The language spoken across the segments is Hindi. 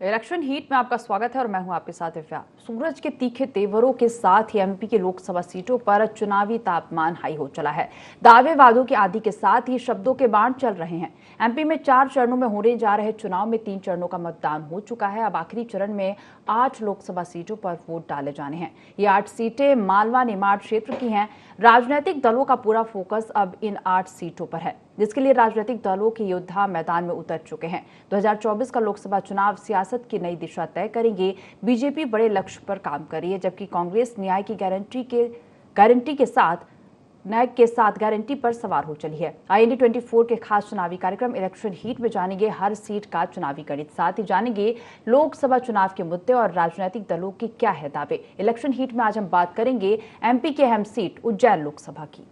इलेक्शन हीट में आपका स्वागत है और मैं हूं आपके साथ दिव्या। सूरज के तीखे तेवरों के साथ ही एमपी के लोकसभा सीटों पर चुनावी तापमान हाई हो चला है। दावे वादों की आंधी के साथ ही शब्दों के बाण चल रहे हैं। एमपी में 4 चरणों में होने जा रहे चुनाव में 3 चरणों का मतदान हो चुका है। अब आखिरी चरण में 8 लोकसभा सीटों पर वोट डाले जाने हैं। ये 8 सीटें मालवा निमाड़ क्षेत्र की हैं। राजनीतिक दलों का पूरा फोकस अब इन 8 सीटों पर है, जिसके लिए राजनीतिक दलों के योद्धा मैदान में उतर चुके हैं। 2024 का लोकसभा चुनाव सियासत की नई दिशा तय करेंगे। बीजेपी बड़े लक्ष्य पर काम कर रही है, जबकि कांग्रेस न्याय की गारंटी पर सवार हो चली है। IND 24 के खास चुनावी कार्यक्रम इलेक्शन हीट में जानेंगे हर सीट का चुनावी गणित, साथ ही जानेंगे लोकसभा चुनाव के मुद्दे और राजनीतिक दलों के क्या है दावे। इलेक्शन हीट में आज हम बात करेंगे एमपी की अहम सीट उज्जैन लोकसभा की।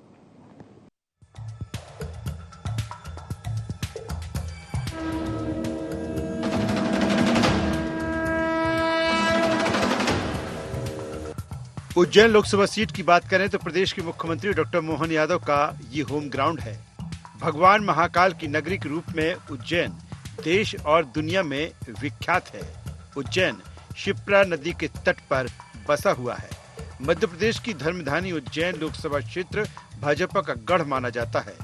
उज्जैन लोकसभा सीट की बात करें तो प्रदेश के मुख्यमंत्री डॉक्टर मोहन यादव का ये होम ग्राउंड है। भगवान महाकाल की नगरी के रूप में उज्जैन देश और दुनिया में विख्यात है। उज्जैन शिप्रा नदी के तट पर बसा हुआ है। मध्य प्रदेश की धर्मधानी उज्जैन लोकसभा क्षेत्र भाजपा का गढ़ माना जाता है।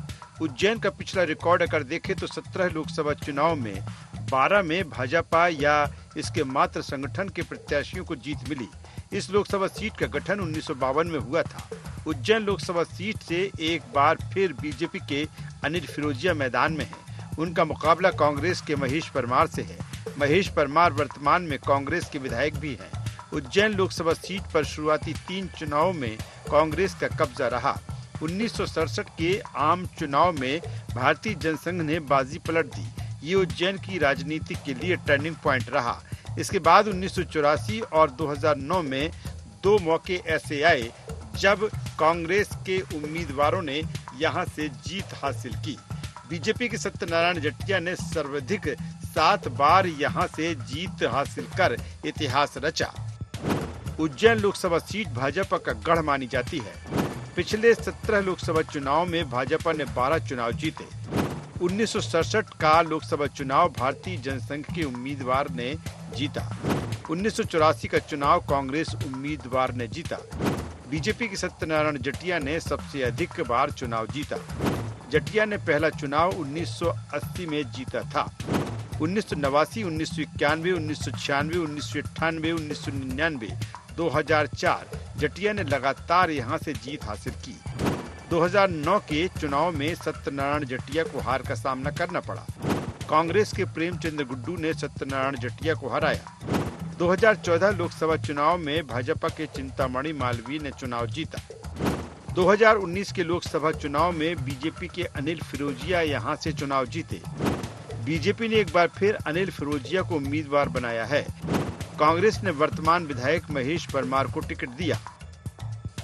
उज्जैन का पिछला रिकॉर्ड अगर देखें तो 17 लोकसभा चुनाव में 12 में भाजपा या इसके मात्र संगठन के प्रत्याशियों को जीत मिली। इस लोकसभा सीट का गठन 1952 में हुआ था। उज्जैन लोकसभा सीट से एक बार फिर बीजेपी के अनिल फिरोजिया मैदान में हैं। उनका मुकाबला कांग्रेस के महेश परमार से है। महेश परमार वर्तमान में कांग्रेस के विधायक भी हैं। उज्जैन लोकसभा सीट पर शुरुआती 3 चुनावों में कांग्रेस का कब्जा रहा। 1967 के आम चुनाव में भारतीय जनसंघ ने बाजी पलट दी। ये उज्जैन की राजनीति के लिए टर्निंग पॉइंट रहा। इसके बाद 1984 और 2009 में 2 मौके ऐसे आए जब कांग्रेस के उम्मीदवारों ने यहां से जीत हासिल की। बीजेपी के सत्यनारायण जटिया ने सर्वाधिक 7 बार यहां से जीत हासिल कर इतिहास रचा। उज्जैन लोकसभा सीट भाजपा का गढ़ मानी जाती है। पिछले 17 लोकसभा चुनाव में भाजपा ने 12 चुनाव जीते। 1967 का लोकसभा चुनाव भारतीय जनसंघ के उम्मीदवार ने जीता। 1984 का चुनाव कांग्रेस उम्मीदवार ने जीता। बीजेपी के सत्यनारायण जटिया ने सबसे अधिक बार चुनाव जीता। जटिया ने पहला चुनाव 1980 में जीता था। 1989, 1991, 1996, 1998, 1999, 2004 जटिया ने लगातार यहां से जीत हासिल की। 2009 के चुनाव में सत्यनारायण जटिया को हार का सामना करना पड़ा। कांग्रेस के प्रेमचंद्र गुड्डू ने सत्यनारायण जटिया को हराया। 2014 लोकसभा चुनाव में भाजपा के चिंतामणि मालवीय ने चुनाव जीता। 2019 के लोकसभा चुनाव में बीजेपी के अनिल फिरोजिया यहां से चुनाव जीते। बीजेपी ने एक बार फिर अनिल फिरोजिया को उम्मीदवार बनाया है। कांग्रेस ने वर्तमान विधायक महेश परमार को टिकट दिया।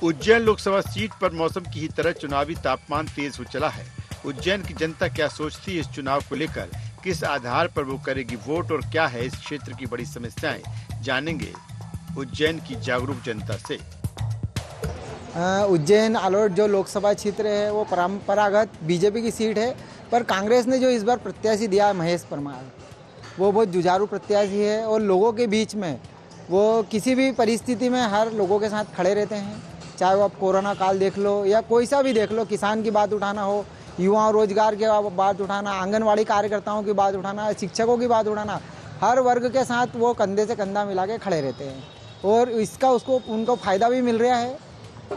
उज्जैन लोकसभा सीट पर मौसम की ही तरह चुनावी तापमान तेज हो चला है। उज्जैन की जनता क्या सोचती है इस चुनाव को लेकर, किस आधार पर वो करेगी वोट और क्या है इस क्षेत्र की बड़ी समस्याएं, जानेंगे उज्जैन की जागरूक जनता से। उज्जैन आलोट जो लोकसभा क्षेत्र है वो परंपरागत बीजेपी की सीट है, पर कांग्रेस ने जो इस बार प्रत्याशी दिया है महेश परमार, वो बहुत जुझारू प्रत्याशी है और लोगों के बीच में वो किसी भी परिस्थिति में हर लोगों के साथ खड़े रहते हैं। चाहे वो आप कोरोना काल देख लो या कोई सा भी देख लो, किसान की बात उठाना हो, युवाओं रोजगार की बात उठाना, आंगनवाड़ी कार्यकर्ताओं की बात उठाना, शिक्षकों की बात उठाना, हर वर्ग के साथ वो कंधे से कंधा मिला के खड़े रहते हैं और इसका उनको फायदा भी मिल रहा है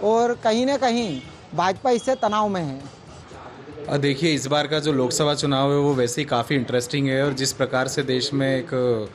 और कहीं ना कहीं भाजपा इससे तनाव में है। देखिए, इस बार का जो लोकसभा चुनाव है वो वैसे ही काफ़ी इंटरेस्टिंग है और जिस प्रकार से देश में एक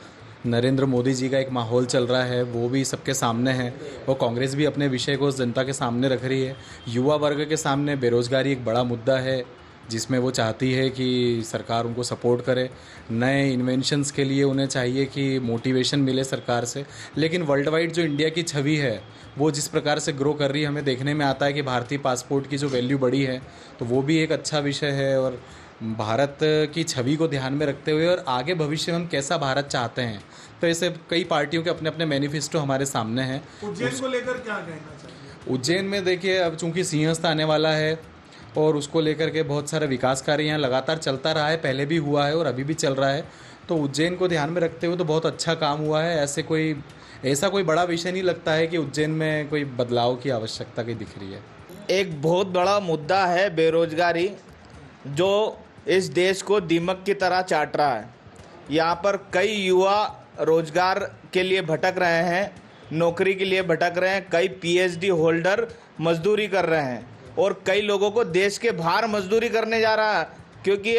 नरेंद्र मोदी जी का एक माहौल चल रहा है वो भी सबके सामने है और कांग्रेस भी अपने विषय को जनता के सामने रख रही है। युवा वर्ग के सामने बेरोजगारी एक बड़ा मुद्दा है जिसमें वो चाहती है कि सरकार उनको सपोर्ट करे। नए इन्वेंशंस के लिए उन्हें चाहिए कि मोटिवेशन मिले सरकार से। लेकिन वर्ल्ड वाइड जो इंडिया की छवि है वो जिस प्रकार से ग्रो कर रही है, हमें देखने में आता है कि भारतीय पासपोर्ट की जो वैल्यू बढ़ी है तो वो भी एक अच्छा विषय है और भारत की छवि को ध्यान में रखते हुए और आगे भविष्य में हम कैसा भारत चाहते हैं, तो ऐसे कई पार्टियों के अपने अपने मैनिफेस्टो हमारे सामने हैं। उज्जैन को लेकर क्या कहना चाहिए? उज्जैन में देखिए, अब चूंकि सिंहस्थ आने वाला है और उसको लेकर के बहुत सारे विकास कार्य यहाँ लगातार चलता रहा है, पहले भी हुआ है और अभी भी चल रहा है। तो उज्जैन को ध्यान में रखते हुए तो बहुत अच्छा काम हुआ है। ऐसा कोई बड़ा विषय नहीं लगता है कि उज्जैन में कोई बदलाव की आवश्यकता की दिख रही है। एक बहुत बड़ा मुद्दा है बेरोजगारी, जो इस देश को दीमक की तरह चाट रहा है। यहाँ पर कई युवा रोजगार के लिए भटक रहे हैं, नौकरी के लिए भटक रहे हैं, कई पीएचडी होल्डर मजदूरी कर रहे हैं और कई लोगों को देश के बाहर मजदूरी करने जा रहा है, क्योंकि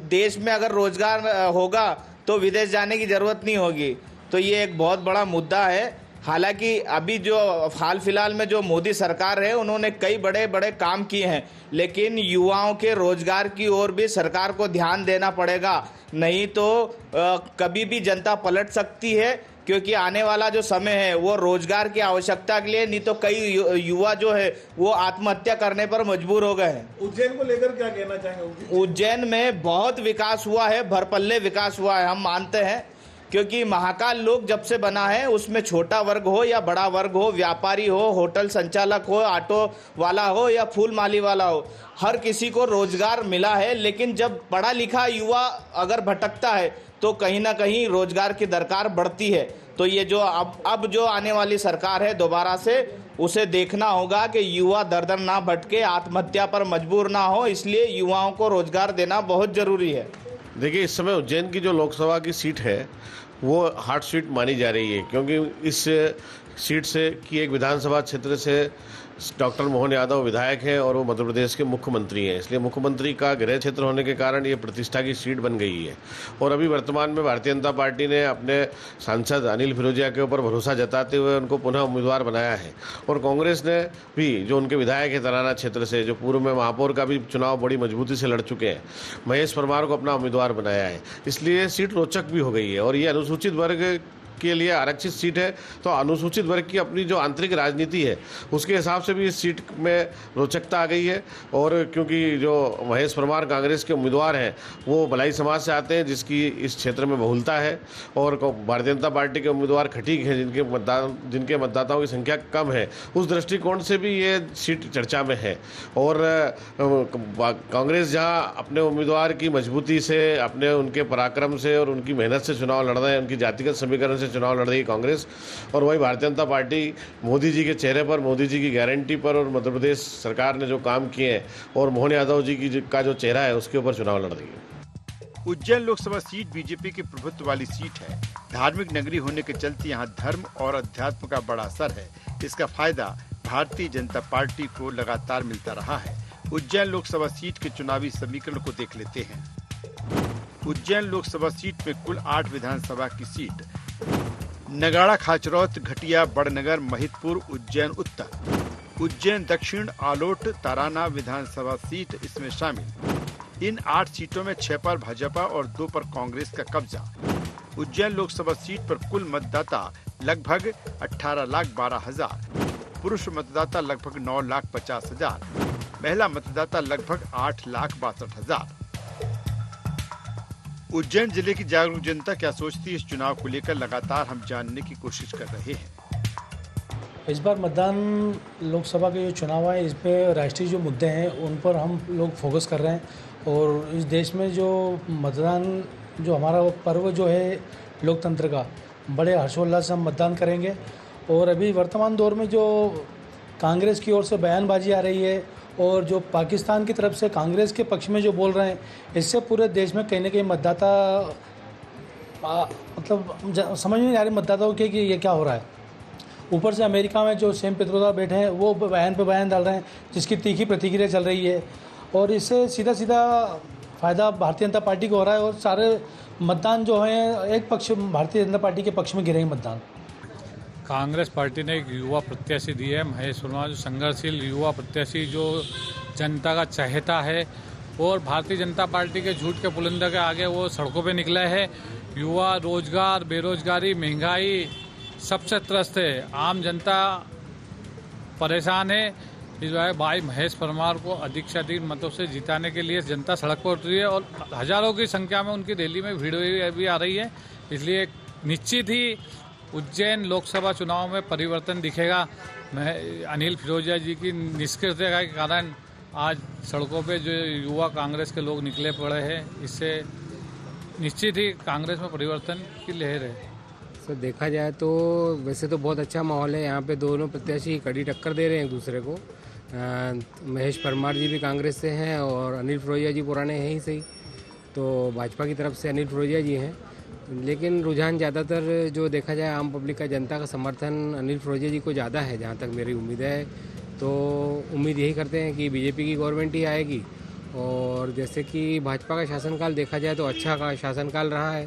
देश में अगर रोजगार होगा तो विदेश जाने की ज़रूरत नहीं होगी। तो ये एक बहुत बड़ा मुद्दा है। हालांकि अभी जो हाल फिलहाल में जो मोदी सरकार है उन्होंने कई बड़े बड़े काम किए हैं, लेकिन युवाओं के रोजगार की ओर भी सरकार को ध्यान देना पड़ेगा, नहीं तो कभी भी जनता पलट सकती है, क्योंकि आने वाला जो समय है वो रोजगार की आवश्यकता के लिए, नहीं तो कई युवा जो है वो आत्महत्या करने पर मजबूर हो गए हैं। उज्जैन को लेकर क्या कहना चाहेंगे? उज्जैन में बहुत विकास हुआ है, भरपल्ले विकास हुआ है, हम मानते हैं, क्योंकि महाकाल लोक जब से बना है उसमें छोटा वर्ग हो या बड़ा वर्ग हो, व्यापारी हो, होटल संचालक हो, ऑटो वाला हो या फूल माली वाला हो, हर किसी को रोजगार मिला है। लेकिन जब पढ़ा लिखा युवा अगर भटकता है तो कहीं ना कहीं रोजगार की दरकार बढ़ती है। तो ये जो अब जो आने वाली सरकार है दोबारा से उसे देखना होगा कि युवा दर दर ना भटके, आत्महत्या पर मजबूर ना हो, इसलिए युवाओं को रोजगार देना बहुत ज़रूरी है। देखिए, इस समय उज्जैन की जो लोकसभा की सीट है वो हॉट सीट मानी जा रही है, क्योंकि इस सीट से की एक विधानसभा क्षेत्र से डॉक्टर मोहन यादव विधायक हैं और वो मध्य प्रदेश के मुख्यमंत्री हैं, इसलिए मुख्यमंत्री का गृह क्षेत्र होने के कारण ये प्रतिष्ठा की सीट बन गई है। और अभी वर्तमान में भारतीय जनता पार्टी ने अपने सांसद अनिल फिरोजिया के ऊपर भरोसा जताते हुए उनको पुनः उम्मीदवार बनाया है, और कांग्रेस ने भी जो उनके विधायक है तराना क्षेत्र से, जो पूर्व में महापौर का भी चुनाव बड़ी मजबूती से लड़ चुके हैं, महेश परमार को अपना उम्मीदवार बनाया है। इसलिए सीट रोचक भी हो गई है, और ये अनुसूचित वर्ग के लिए आरक्षित सीट है, तो अनुसूचित वर्ग की अपनी जो आंतरिक राजनीति है उसके हिसाब से भी इस सीट में रोचकता आ गई है। और क्योंकि जो महेश परमार कांग्रेस के उम्मीदवार हैं वो भलाई समाज से आते हैं, जिसकी इस क्षेत्र में बहुलता है, और भारतीय जनता पार्टी के उम्मीदवार खटीक हैं, जिनके मतदाताओं की संख्या कम है, उस दृष्टिकोण से भी ये सीट चर्चा में है। और कांग्रेस जहाँ अपने उम्मीदवार की मजबूती से, अपने उनके पराक्रम से और उनकी मेहनत से चुनाव लड़ रहे हैं, उनकी जातिगत समीकरण चुनाव लड़ रही है कांग्रेस, और वही भारतीय जनता पार्टी मोदी जी के चेहरे पर, मोदी जी की गारंटी पर और मध्य प्रदेश सरकार ने जो काम किए हैं और मोहन यादव जी का जो चेहरा है उसके ऊपर चुनाव लड़ रही है। उज्जैन लोकसभा सीट बीजेपी के प्रभुत्व वाली सीट है। धार्मिक नगरी होने के चलते यहाँ धर्म और अध्यात्म का बड़ा असर है। इसका फायदा भारतीय जनता पार्टी को लगातार मिलता रहा है। उज्जैन लोकसभा सीट के चुनावी समीकरण को देख लेते हैं। उज्जैन लोकसभा सीट में कुल 8 विधानसभा की सीट, नगाड़ा, खाचरौत, घटिया, बड़नगर, महिदपुर, उज्जैन उत्तर, उज्जैन दक्षिण, आलोट, ताराना विधानसभा सीट इसमें शामिल। इन 8 सीटों में 6 पर भाजपा और 2 पर कांग्रेस का कब्जा। उज्जैन लोकसभा सीट पर कुल मतदाता लगभग 18,12,000, पुरुष मतदाता लगभग 9,50,000, महिला मतदाता लगभग 8,62,000। उज्जैन जिले की जागरूक जनता क्या सोचती है इस चुनाव को लेकर, लगातार हम जानने की कोशिश कर रहे हैं। इस बार मतदान लोकसभा के जो चुनाव है, इस पे राष्ट्रीय जो मुद्दे हैं उन पर हम लोग फोकस कर रहे हैं, और इस देश में जो मतदान, जो हमारा पर्व जो है लोकतंत्र का, बड़े हर्षोल्लास से हम मतदान करेंगे। और अभी वर्तमान दौर में जो कांग्रेस की ओर से बयानबाजी आ रही है और जो पाकिस्तान की तरफ से कांग्रेस के पक्ष में जो बोल रहे हैं, इससे पूरे देश में कहीं ना कहीं मतदाता मतलब समझ में नहीं आ रही मतदाताओं के कि ये क्या हो रहा है। ऊपर से अमेरिका में जो सेम पित्रोदा बैठे हैं वो बयान पे बयान डाल रहे हैं, जिसकी तीखी प्रतिक्रिया चल रही है, और इससे सीधा सीधा फ़ायदा भारतीय जनता पार्टी को हो रहा है, और सारे मतदान जो हैं एक पक्ष भारतीय जनता पार्टी के पक्ष में गिरेंगे मतदान। कांग्रेस पार्टी ने एक युवा प्रत्याशी दी है, महेश परमार, जो संघर्षशील युवा प्रत्याशी, जो जनता का चहेता है, और भारतीय जनता पार्टी के झूठ के पुलिंदा के आगे वो सड़कों पे निकला है। युवा रोजगार, बेरोजगारी, महंगाई सबसे त्रस्त है, आम जनता परेशान है। इस बार भाई महेश परमार को अधिक से अधिक मतों से जिताने के लिए जनता सड़क पर उतरी है, और हजारों की संख्या में उनकी रैली में भीड़ भी आ रही है। इसलिए निश्चित ही उज्जैन लोकसभा चुनाव में परिवर्तन दिखेगा। अनिल फिरोजिया जी की निष्क्रियता के कारण आज सड़कों पे जो युवा कांग्रेस के लोग निकले पड़े हैं, इससे निश्चित ही कांग्रेस में परिवर्तन की लहर है। सर देखा जाए तो वैसे तो बहुत अच्छा माहौल है। यहाँ पे दोनों प्रत्याशी कड़ी टक्कर दे रहे हैं एक दूसरे को। महेश परमार जी भी कांग्रेस से हैं और अनिल फिरोजिया जी पुराने हैं ही सही, तो भाजपा की तरफ से अनिल फिरोजिया जी हैं। लेकिन रुझान ज़्यादातर जो देखा जाए आम पब्लिक का, जनता का समर्थन अनिल फिरोजिया जी को ज़्यादा है, जहाँ तक मेरी उम्मीद है। तो उम्मीद यही करते हैं कि बीजेपी की गवर्नमेंट ही आएगी। और जैसे कि भाजपा का शासनकाल देखा जाए तो अच्छा का शासनकाल रहा है,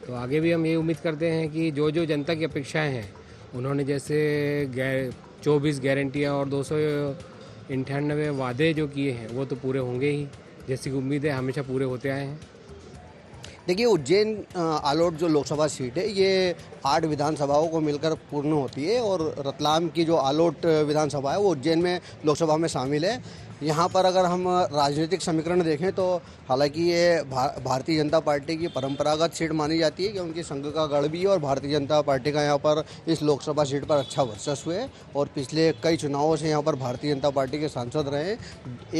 तो आगे भी हम ये उम्मीद करते हैं कि जो जो जनता की अपेक्षाएं हैं, उन्होंने जैसे 24 गारंटियाँ और 298 वादे जो किए हैं वो तो पूरे होंगे ही, जैसी कि उम्मीद है हमेशा पूरे होते आए हैं। देखिए, उज्जैन आलोट जो लोकसभा सीट है ये 8 विधानसभाओं को मिलकर पूर्ण होती है और रतलाम की जो आलोट विधानसभा है वो उज्जैन में लोकसभा में शामिल है। यहाँ पर अगर हम राजनीतिक समीकरण देखें तो हालांकि ये भारतीय जनता पार्टी की परंपरागत सीट मानी जाती है कि उनकी संघ का गढ़ भी है और भारतीय जनता पार्टी का यहाँ पर इस लोकसभा सीट पर अच्छा वर्चस्व है और पिछले कई चुनावों से यहाँ पर भारतीय जनता पार्टी के सांसद रहे हैं।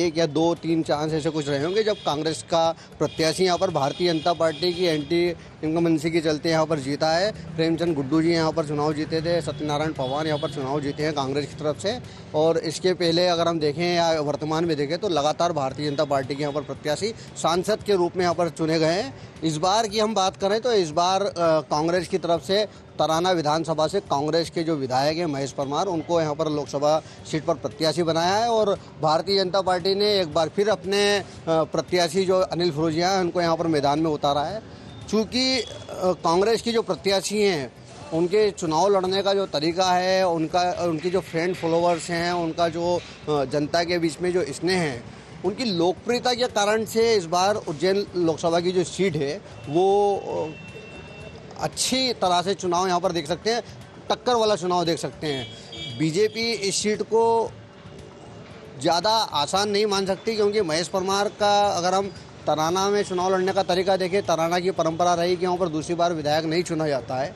1 या 2-3 चांस ऐसे कुछ रहे होंगे जब कांग्रेस का प्रत्याशी यहाँ पर भारतीय जनता पार्टी की एंटी इनकम्बेंसी के चलते यहाँ पर जीता है। प्रेमचंद गुड्डू जी यहाँ पर चुनाव जीते थे, सत्यनारायण पवार यहाँ पर चुनाव जीते हैं कांग्रेस की तरफ से। और इसके पहले अगर हम देखें या वर्तमान में देखें तो लगातार भारतीय जनता पार्टी के यहाँ पर प्रत्याशी सांसद के रूप में यहाँ पर चुने गए हैं। इस बार की हम बात करें तो इस बार कांग्रेस की तरफ से तराना विधानसभा से कांग्रेस के जो विधायक हैं महेश परमार, उनको यहाँ पर लोकसभा सीट पर प्रत्याशी बनाया है और भारतीय जनता पार्टी ने एक बार फिर अपने प्रत्याशी जो अनिल फिरोजिया हैं उनको यहाँ पर मैदान में उतारा है। चूँकि कांग्रेस की जो प्रत्याशी हैं उनके चुनाव लड़ने का जो तरीका है, उनकी जो फ्रेंड फॉलोअर्स हैं, उनका जो जनता के बीच में जो स्नेह है, उनकी लोकप्रियता के कारण से इस बार उज्जैन लोकसभा की जो सीट है वो अच्छी तरह से चुनाव यहाँ पर देख सकते हैं, टक्कर वाला चुनाव देख सकते हैं। बीजेपी इस सीट को ज़्यादा आसान नहीं मान सकती क्योंकि महेश परमार का अगर हम तराना में चुनाव लड़ने का तरीका देखें, तराना की परंपरा रही कि वहाँ पर दूसरी बार विधायक नहीं चुना जाता है,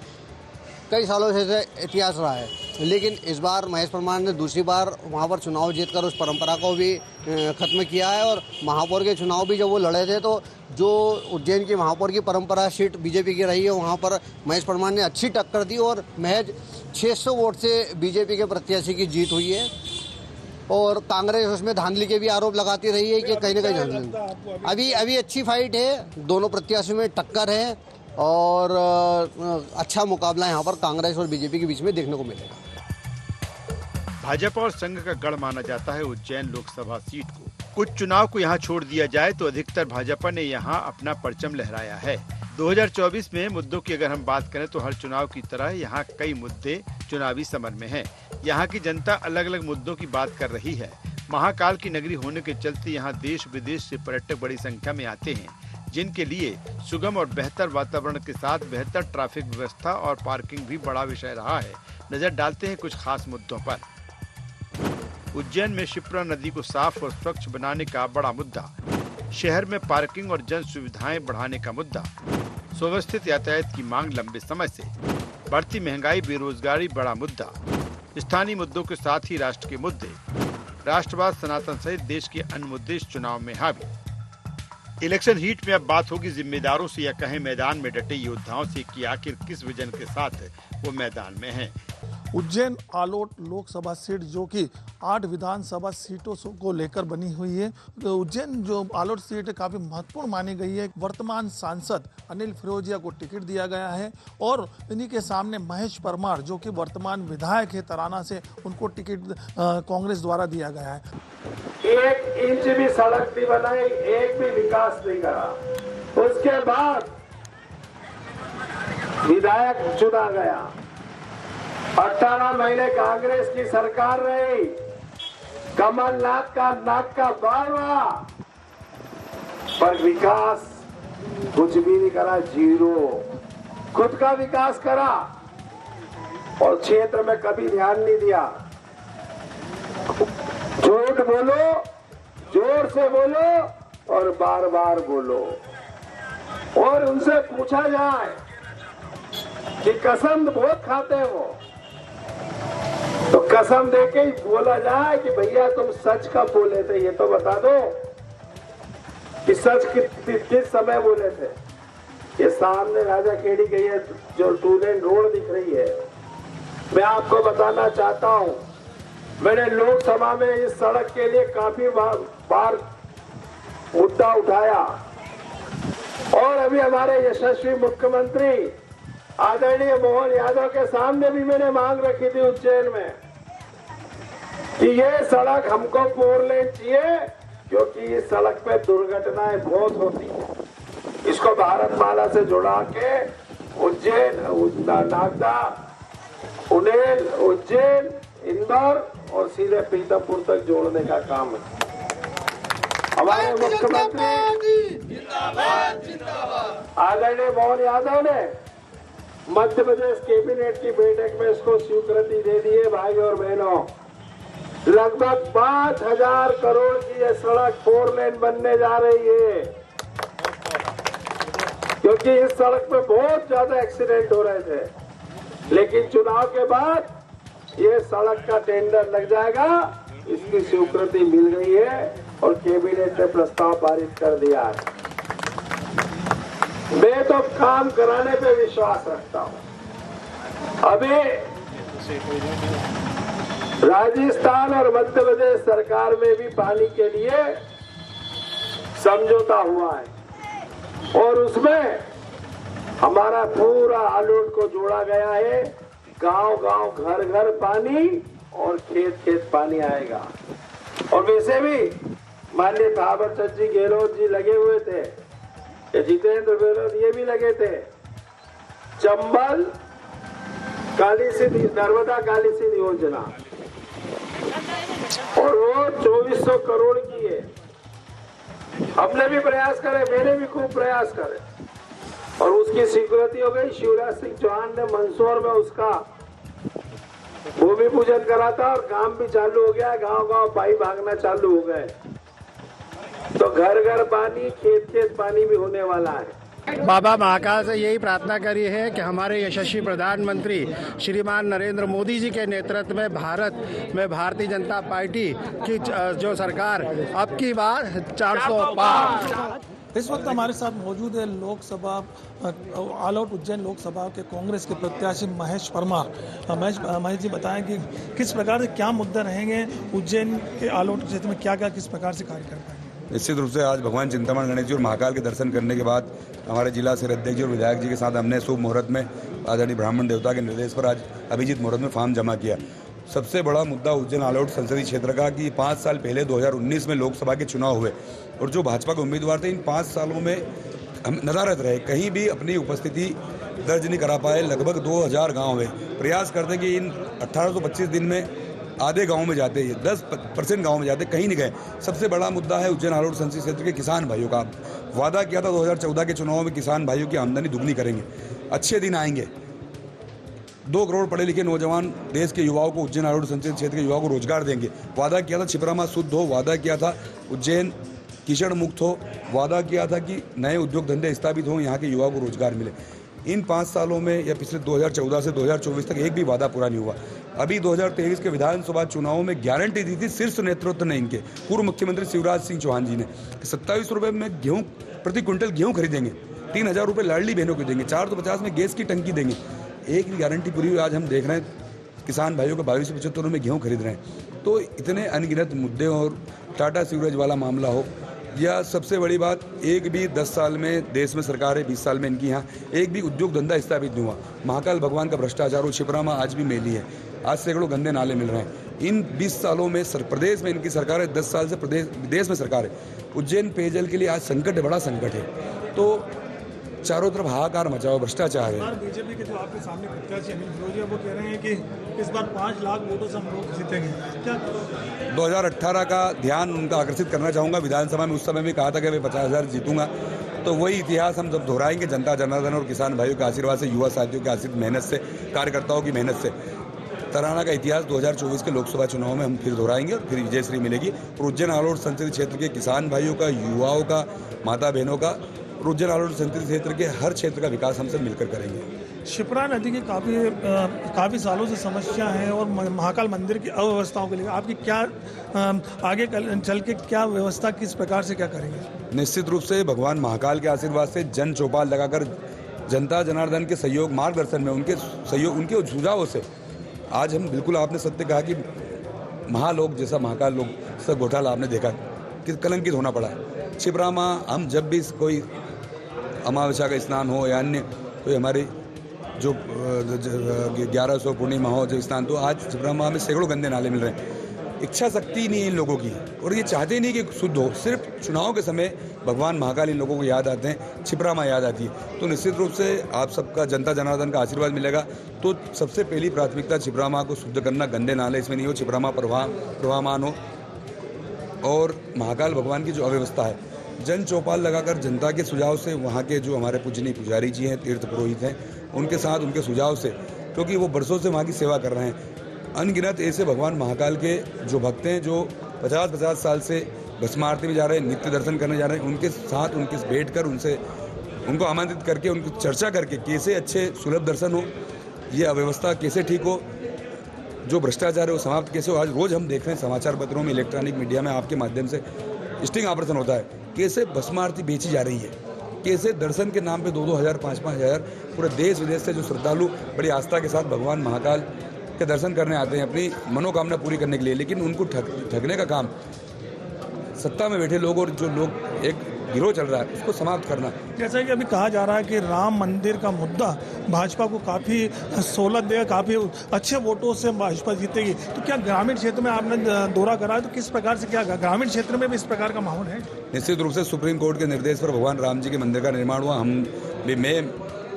कई सालों से इतिहास रहा है। लेकिन इस बार महेश परमार ने दूसरी बार वहाँ पर चुनाव जीतकर उस परंपरा को भी ख़त्म किया है और महापौर के चुनाव भी जब वो लड़े थे तो जो उज्जैन की महापौर की परंपरा सीट बीजेपी की रही है वहाँ पर महेश परमार ने अच्छी टक्कर दी और महज 600 वोट से बीजेपी के प्रत्याशी की जीत हुई है। और कांग्रेस उसमें धांधली के भी आरोप लगाती रही है कि कहीं ना कहीं धांधली। अभी अच्छी फाइट है, दोनों प्रत्याशियों में टक्कर है और अच्छा मुकाबला यहाँ पर कांग्रेस और बीजेपी के बीच में देखने को मिलेगा। भाजपा और संघ का गढ़ माना जाता है उज्जैन लोकसभा सीट को। कुछ चुनाव को यहाँ छोड़ दिया जाए तो अधिकतर भाजपा ने यहाँ अपना परचम लहराया है। 2024 में मुद्दों की अगर हम बात करें तो हर चुनाव की तरह यहाँ कई मुद्दे चुनावी समर में हैं। यहाँ की जनता अलग अलग मुद्दों की बात कर रही है। महाकाल की नगरी होने के चलते यहाँ देश विदेश से पर्यटक बड़ी संख्या में आते हैं, जिनके लिए सुगम और बेहतर वातावरण के साथ बेहतर ट्रैफिक व्यवस्था और पार्किंग भी बड़ा विषय रहा है। नजर डालते हैं कुछ खास मुद्दों पर। उज्जैन में शिप्रा नदी को साफ और स्वच्छ बनाने का बड़ा मुद्दा, शहर में पार्किंग और जन सुविधाएं बढ़ाने का मुद्दा, सुव्यवस्थित यातायात की मांग लंबे समय से, बढ़ती महंगाई बेरोजगारी बड़ा मुद्दा, स्थानीय मुद्दों के साथ ही राष्ट्र के मुद्दे, राष्ट्रवाद सनातन सहित देश के अन्य मुद्दे इस चुनाव में हावी। इलेक्शन हीट में अब बात होगी जिम्मेदारों से या कहें मैदान में डटे योद्धाओं से कि आखिर किस विजन के साथ वो मैदान में हैं। उज्जैन आलोट लोकसभा सीट जो कि 8 विधानसभा सीटों को लेकर बनी हुई है, तो उज्जैन जो आलोट सीट काफी महत्वपूर्ण मानी गई है। वर्तमान सांसद अनिल फिरोजिया को टिकट दिया गया है और इन्हीं के सामने महेश परमार जो कि वर्तमान विधायक है तराना से, उनको टिकट कांग्रेस द्वारा दिया गया है। 1 इंच भी सड़क नहीं बनाई, एक भी विकास नहीं करा। उसके बाद विधायक चुना गया। 18 महीने कांग्रेस की सरकार रही, कमलनाथ का नाक का बाल रहा, पर विकास कुछ भी नहीं करा, जीरो। खुद का विकास करा और क्षेत्र में कभी ध्यान नहीं दिया। झूठ बोलो, जोर से बोलो और बार बार बोलो। और उनसे पूछा जाए कि कसम बहुत खाते हो, तो कसम देके ही बोला जाए कि भैया तुम सच कब बोले थे, ये तो बता दो कि सच किस समय बोले थे। ये सामने राजा केडी गई है जो 2 लेन रोड दिख रही है, मैं आपको बताना चाहता हूं, मैंने लोकसभा में इस सड़क के लिए काफी बार मुद्दा उठाया और अभी हमारे यशस्वी मुख्यमंत्री आदरणीय मोहन यादव के सामने भी मैंने मांग रखी थी उज्जैन में कि ये सड़क हमको 4 लेन चाहिए, क्योंकि इस सड़क पे दुर्घटनाएं बहुत होती हैं। इसको भारतमाला से जुड़ा के उज्जैन, नागदा, उनेल, उज्जैन, इंदौर और सीधे पीतमपुर तक जोड़ने का काम है। हमारे मुख्यमंत्री आदरणीय मोहन यादव ने मध्य प्रदेश कैबिनेट की बैठक में इसको स्वीकृति दे दी है। भाई और बहनों, लगभग 5,000 करोड़ की यह सड़क 4 लेन बनने जा रही है, क्योंकि इस सड़क पे बहुत ज्यादा एक्सीडेंट हो रहे थे, लेकिन चुनाव के बाद ये सड़क का टेंडर लग जाएगा, इसकी स्वीकृति मिल गई है और कैबिनेट ने प्रस्ताव पारित कर दिया है। मैं तो काम कराने पे विश्वास रखता हूं। अभी राजस्थान और मध्य प्रदेश सरकार में भी पानी के लिए समझौता हुआ है और उसमें हमारा पूरा आलोट को जोड़ा गया है। गांव-गांव, घर-घर पानी और खेत-खेत पानी आएगा। और वैसे भी माननीय थावर चंद जी, गहलोत जी लगे हुए थे, जितेंद्र गहलोत ये भी लगे थे। चंबल काली सिंध, नर्मदा काली सिंध योजना, और वो 2400 करोड़ की है। हमने भी प्रयास करे, मैंने भी खूब प्रयास करे और उसकी स्वीकृति हो गई। शिवराज सिंह चौहान ने मंदसौर में उसका भूमि पूजन करा था और काम भी चालू हो गया। गांव-गांव पाइप भागना चालू हो गए, तो घर-घर पानी, खेत-खेत पानी भी होने वाला है। बाबा महाकाल से यही प्रार्थना करी है कि हमारे यशस्वी प्रधानमंत्री श्रीमान नरेंद्र मोदी जी के नेतृत्व में भारत में भारतीय जनता पार्टी की जो सरकार अब की बार 400 पार। इस वक्त हमारे साथ मौजूद है लोकसभा आलोट उज्जैन लोकसभा के कांग्रेस के प्रत्याशी महेश परमार। महेश जी बताएं कि किस प्रकार से क्या मुद्दे रहेंगे उज्जैन के आलोट क्षेत्र में, क्या क्या किस प्रकार से कार्य कर पाएंगे? निश्चित रूप से आज भगवान चिंतामण गणेश जी और महाकाल के दर्शन करने के बाद हमारे जिला से अध्यक्ष जी और विधायक जी के साथ हमने शुभ मुहूर्त में आदरणीय ब्राह्मण देवता के निर्देश पर आज अभिजीत मुहूर्त में फॉर्म जमा किया। सबसे बड़ा मुद्दा उज्जैन आलोट संसदीय क्षेत्र का कि 5 साल पहले 2019 में लोकसभा के चुनाव हुए और जो भाजपा के उम्मीदवार थे, इन 5 सालों में हम नदारद रहे, कहीं भी अपनी उपस्थिति दर्ज नहीं करा पाए। लगभग 2000 गाँव में प्रयास करते कि इन 1825 दिन में आधे गाँव में जाते, 10% गाँव में जाते, कहीं नहीं गए। सबसे बड़ा मुद्दा है उज्जैन आलोट संसदीय क्षेत्र के किसान भाइयों का। वादा किया था 2014 के चुनाव में किसान भाइयों की आमदनी दुगनी करेंगे, अच्छे दिन आएंगे। 2 करोड़ पढ़े लिखे नौजवान देश के युवाओं को, उज्जैन आलोट संसदीय क्षेत्र के युवाओं को रोजगार देंगे। वादा किया था छिबरामऊ शुद्ध हो, वादा किया था उज्जैन कीचड़ मुक्त हो, वादा किया था कि नए उद्योग धंधे स्थापित हों, यहाँ के युवाओं को रोजगार मिले। इन 5 सालों में या पिछले 2014 से 2024 तक एक भी वादा पूरा नहीं हुआ। अभी 2023 के विधानसभा चुनावों में गारंटी दी थी शीर्ष नेतृत्व ने, इनके पूर्व मुख्यमंत्री शिवराज सिंह चौहान जी ने, 27 रुपये में गेहूँ प्रति क्विंटल गेहूँ खरीदेंगे, 3000 रुपये लाडली बहनों को देंगे, 450 में गैस की टंकी देंगे। एक भी गारंटी पूरी हुई। आज हम देख रहे हैं किसान भाइयों को 2275 में गेहूँ खरीद रहे हैं। तो इतने अनगिनत मुद्दे, और टाटा सीवरेज वाला मामला हो, या सबसे बड़ी बात, एक भी 10 साल में देश में सरकार है, 20 साल में इनकी यहाँ एक भी उद्योग धंधा स्थापित नहीं हुआ। महाकाल भगवान का भ्रष्टाचार और छिपरामा आज भी मेली है। आज सैकड़ों गंदे नाले मिल रहे हैं। इन 20 सालों में प्रदेश में इनकी सरकार है, 10 साल से विदेश में सरकार है। उज्जैन पेयजल के लिए आज संकट है, बड़ा संकट है। तो चारों तरफ हाहाकार मचा हुआ भ्रष्टाचार है। बीजेपी के जो आपके सामने प्रत्याशी अनिल फिरोजिया वो कह रहे हैं कि इस बार 5 लाख वोटों से हम लोग जीतेंगे। क्या 2018 का ध्यान उनका आकर्षित करना चाहूँगा। विधानसभा में उस समय भी कहा था कि मैं 50,000 जीतूंगा। तो वही इतिहास हम जब दोहराएंगे जनता जनार्दन और किसान भाइयों के आशीर्वाद से, युवा साथियों के आशीर्वाद, मेहनत से, कार्यकर्ताओं की मेहनत से तराना का इतिहास 2024 के लोकसभा चुनाव में हम फिर दोहराएंगे और फिर विजयश्री मिलेगी। और उज्जैन आलोट संसदीय क्षेत्र के किसान भाइयों का, युवाओं का, माता बहनों का, उज्जैन आलोट संसदीय क्षेत्र के हर क्षेत्र का विकास हम सब मिलकर करेंगे। शिप्रा नदी की काफ़ी सालों से समस्या है और महाकाल मंदिर की अव्यवस्थाओं के लिए आपकी क्या आगे चल के क्या व्यवस्था, किस प्रकार से क्या करेंगे? निश्चित रूप से भगवान महाकाल के आशीर्वाद से जन चौपाल लगाकर जनता जनार्दन के सहयोग मार्गदर्शन में उनके सहयोग, उनके सुझावों से आज हम बिल्कुल, आपने सत्य कहा कि महालोक जैसा महाकाल लोक सब घोटाला आपने देखा कि कलंकित होना पड़ा है। शिप्रा माँ, हम जब भी कोई अमावस्या का स्नान हो या अन्य कोई हमारी जो 1100 पूर्णिमा हो जो स्नान, तो आज शिप्रा माँ में सैकड़ों गंदे नाले मिल रहे हैं। इच्छा शक्ति नहीं है इन लोगों की और ये चाहते नहीं कि शुद्ध हो। सिर्फ चुनाव के समय भगवान महाकाल इन लोगों को याद आते हैं, छिपरा माँ याद आती है। तो निश्चित रूप से आप सबका जनता जनार्दन का आशीर्वाद मिलेगा। तो सबसे पहली प्राथमिकता छिपरा माँ को शुद्ध करना, गंदे नाले इसमें नहीं हो, छिपरा माँ प्रवाहमान हो। और महाकाल भगवान की जो अव्यवस्था है, जन चौपाल लगाकर जनता के सुझाव से, वहाँ के जो हमारे पूजनीय पुजारी जी हैं, तीर्थ पुरोहित हैं, उनके साथ उनके सुझाव से, क्योंकि वो बरसों से वहाँ की सेवा कर रहे हैं। अनगिनत ऐसे भगवान महाकाल के जो भक्त हैं जो 50-50 साल से भस्म आरती में जा रहे हैं, नित्य दर्शन करने जा रहे हैं, उनके साथ उनके बैठ कर उनको आमंत्रित करके उनको चर्चा करके कैसे अच्छे सुलभ दर्शन हो, ये अव्यवस्था कैसे ठीक हो, जो भ्रष्टाचार है वो समाप्त कैसे हो। आज रोज़ हम देख रहे हैं समाचार पत्रों में, इलेक्ट्रॉनिक मीडिया में आपके माध्यम से स्टिंग ऑपरेशन होता है, कैसे भस्म आरती बेची जा रही है, कैसे दर्शन के नाम पे 2-2 हज़ार 5-5 हज़ार पूरे देश विदेश से जो श्रद्धालु बड़ी आस्था के साथ भगवान महाकाल के दर्शन करने आते हैं अपनी मनोकामना पूरी करने के लिए, लेकिन उनको ठगने का काम सत्ता में बैठे लोग और जो लोग एक गिरोह चल रहा है उसको समाप्त करना। जैसा कि अभी कहा जा रहा है कि राम मंदिर का मुद्दा भाजपा को काफ़ी सहूलत देगा, काफ़ी अच्छे वोटों से भाजपा जीतेगी। तो क्या ग्रामीण क्षेत्र में आपने दौरा करा है, तो किस प्रकार से, क्या ग्रामीण क्षेत्र में भी इस प्रकार का माहौल है? निश्चित रूप से सुप्रीम कोर्ट के निर्देश पर भगवान राम जी के मंदिर का निर्माण हुआ। मैं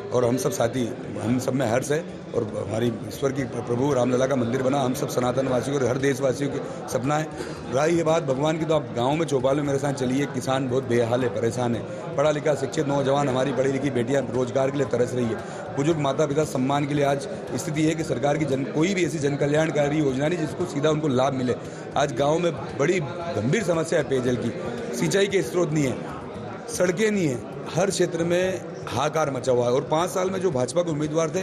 और हम सब साथी, हम सब में हर्ष है और हमारी ईश्वर की प्रभु रामलला का मंदिर बना, हम सब सनातन वासियों और हर देशवासियों की सपना है। रही ये बात भगवान की, तो आप गांव में चौपाल में मेरे साथ चलिए, किसान बहुत बेहाल है, परेशान है, पढ़ा लिखा शिक्षित नौजवान, हमारी पढ़ी लिखी बेटियां रोजगार के लिए तरस रही है, बुजुर्ग माता पिता सम्मान के लिए आज स्थिति है कि सरकार की कोई भी ऐसी जन कल्याणकारी योजना नहीं जिसको सीधा उनको लाभ मिले। आज गाँव में बड़ी गंभीर समस्या है, पेयजल की, सिंचाई के स्रोत नहीं है, सड़कें नहीं है, हर क्षेत्र में हाहाकार मचा हुआ है। और 5 साल में जो भाजपा के उम्मीदवार थे,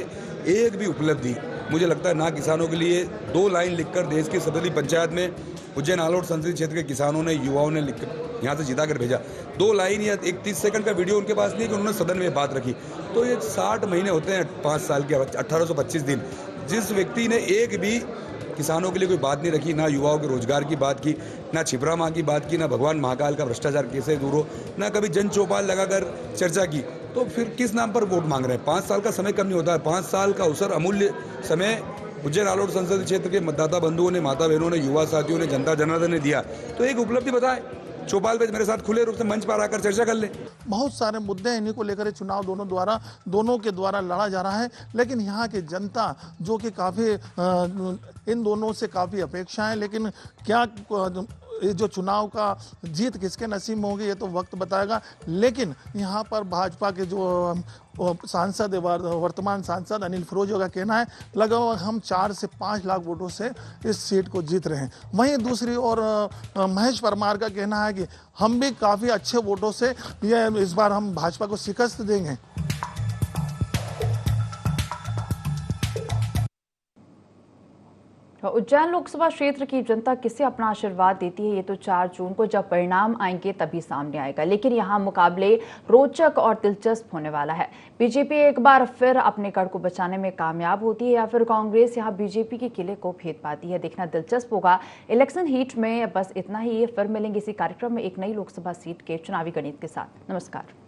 एक भी उपलब्धि मुझे लगता है ना किसानों के लिए 2 लाइन लिखकर देश की 17वीं पंचायत में उज्जैन आलोट संसदीय क्षेत्र के किसानों ने, युवाओं ने लिखकर यहाँ से जिता कर भेजा। 2 लाइन या एक 30 सेकंड का वीडियो उनके पास नहीं कि उन्होंने सदन में बात रखी। तो ये 60 महीने होते हैं 5 साल के, 1825 दिन, जिस व्यक्ति ने एक भी किसानों के लिए कोई बात नहीं रखी, ना युवाओं के रोजगार की बात की, ना छिपरा माँ की बात की, ना भगवान महाकाल का भ्रष्टाचार कैसे दूर हो, ना कभी जन चौपाल लगाकर चर्चा की, तो फिर किस नाम पर वोट मांग रहे हैं? 5 साल का समय कम नहीं होता है। 5 साल का अवसर, अमूल्य समय उज्जैन आलोट संसदीय क्षेत्र के मतदाता बंधुओं ने, माता बहनों ने, युवा साथियों ने, जनता जनार्दन ने दिया। तो एक उपलब्धि बताए, चौपाल पे मेरे साथ खुले रूप से मंच पर आकर चर्चा कर ले। बहुत सारे मुद्दे हैं, इन्हीं को लेकर चुनाव दोनों के द्वारा लड़ा जा रहा है, लेकिन यहाँ की जनता जो कि काफ़ी इन दोनों से काफ़ी अपेक्षा है, लेकिन क्या ये जो चुनाव का जीत किसके नसीब में होगी ये तो वक्त बताएगा। लेकिन यहाँ पर भाजपा के जो सांसद, वर्तमान सांसद अनिल फिरोजिया का कहना है लगभग हम 4 से 5 लाख वोटों से इस सीट को जीत रहे हैं। वहीं दूसरी ओर महेश परमार का कहना है कि हम भी काफ़ी अच्छे वोटों से ये इस बार हम भाजपा को शिकस्त देंगे। उज्जैन लोकसभा क्षेत्र की जनता किसे अपना आशीर्वाद देती है ये तो 4 जून को जब परिणाम आएंगे तभी सामने आएगा। लेकिन यहाँ मुकाबले रोचक और दिलचस्प होने वाला है। बीजेपी एक बार फिर अपने गढ़ को बचाने में कामयाब होती है या फिर कांग्रेस यहाँ बीजेपी के किले को भेद पाती है, देखना दिलचस्प होगा इलेक्शन हीट में। बस इतना ही, फिर मिलेंगे इसी कार्यक्रम में एक नई लोकसभा सीट के चुनावी गणित के साथ। नमस्कार।